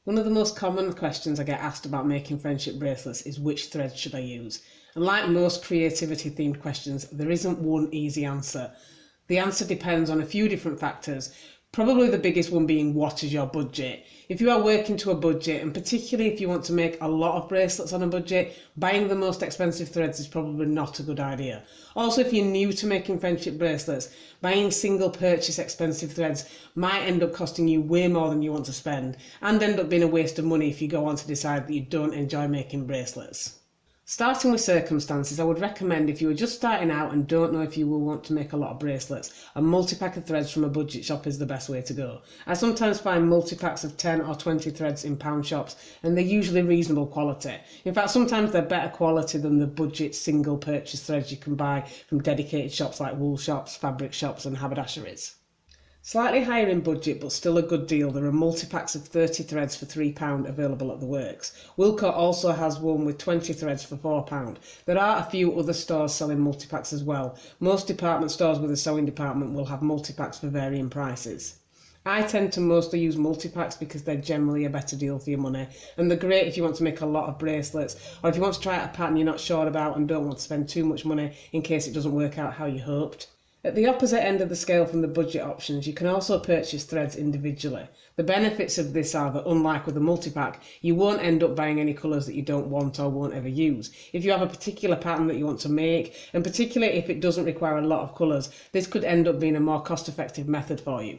One of the most common questions I get asked about making friendship bracelets is which thread should I use? And like most creativity themed questions, there isn't one easy answer. The answer depends on a few different factors, probably the biggest one being what is your budget. If you are working to a budget, and particularly if you want to make a lot of bracelets on a budget, buying the most expensive threads is probably not a good idea. Also, if you're new to making friendship bracelets, buying single purchase expensive threads might end up costing you way more than you want to spend, and end up being a waste of money if you go on to decide that you don't enjoy making bracelets. Starting with circumstances, I would recommend if you are just starting out and don't know if you will want to make a lot of bracelets, a multi-pack of threads from a budget shop is the best way to go. I sometimes find multi-packs of 10 or 20 threads in pound shops and they're usually reasonable quality. In fact, sometimes they're better quality than the budget single purchase threads you can buy from dedicated shops like wool shops, fabric shops and haberdasheries. Slightly higher in budget but still a good deal, there are multi-packs of 30 threads for £3 available at the works. Wilko also has one with 20 threads for £4. There are a few other stores selling multi-packs as well. Most department stores with a sewing department will have multi-packs for varying prices. I tend to mostly use multi-packs because they're generally a better deal for your money, and they're great if you want to make a lot of bracelets, or if you want to try out a pattern you're not sure about and don't want to spend too much money in case it doesn't work out how you hoped. At the opposite end of the scale from the budget options, you can also purchase threads individually. The benefits of this are that, unlike with a multi-pack, you won't end up buying any colours that you don't want or won't ever use. If you have a particular pattern that you want to make, and particularly if it doesn't require a lot of colours, this could end up being a more cost-effective method for you.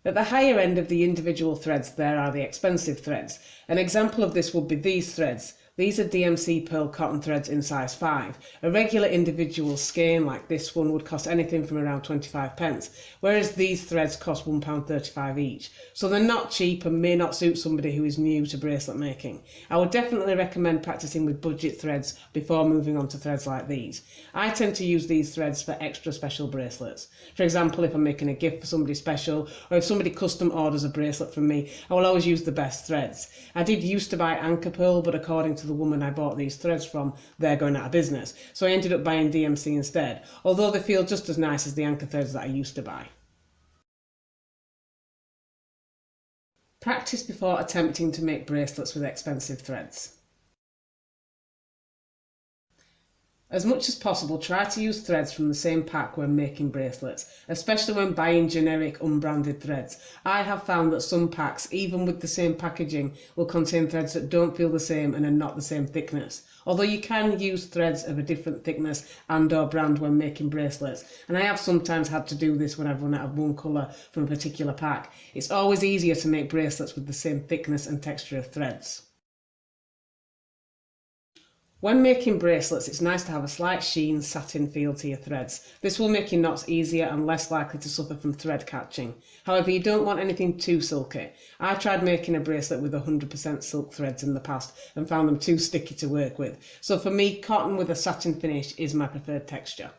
At the higher end of the individual threads, there are the expensive threads. An example of this would be these threads. These are DMC Perle Cotton threads in size 5. A regular individual skein like this one would cost anything from around 25p, whereas these threads cost £1.35 each. So they're not cheap and may not suit somebody who is new to bracelet making. I would definitely recommend practicing with budget threads before moving on to threads like these. I tend to use these threads for extra special bracelets. For example, if I'm making a gift for somebody special, or if somebody custom orders a bracelet from me, I will always use the best threads. I did used to buy anchor pearl, but according to the woman I bought these threads from, they're going out of business, so I ended up buying DMC instead, although they feel just as nice as the anchor threads that I used to buy. Practice before attempting to make bracelets with expensive threads. As much as possible, try to use threads from the same pack when making bracelets, especially when buying generic unbranded threads. I have found that some packs, even with the same packaging, will contain threads that don't feel the same and are not the same thickness. Although you can use threads of a different thickness and/or brand when making bracelets, and I have sometimes had to do this when I've run out of one colour from a particular pack. It's always easier to make bracelets with the same thickness and texture of threads. When making bracelets, it's nice to have a slight sheen, satin feel to your threads. This will make your knots easier and less likely to suffer from thread catching. However, you don't want anything too silky. I tried making a bracelet with 100% silk threads in the past and found them too sticky to work with. So for me, cotton with a satin finish is my preferred texture.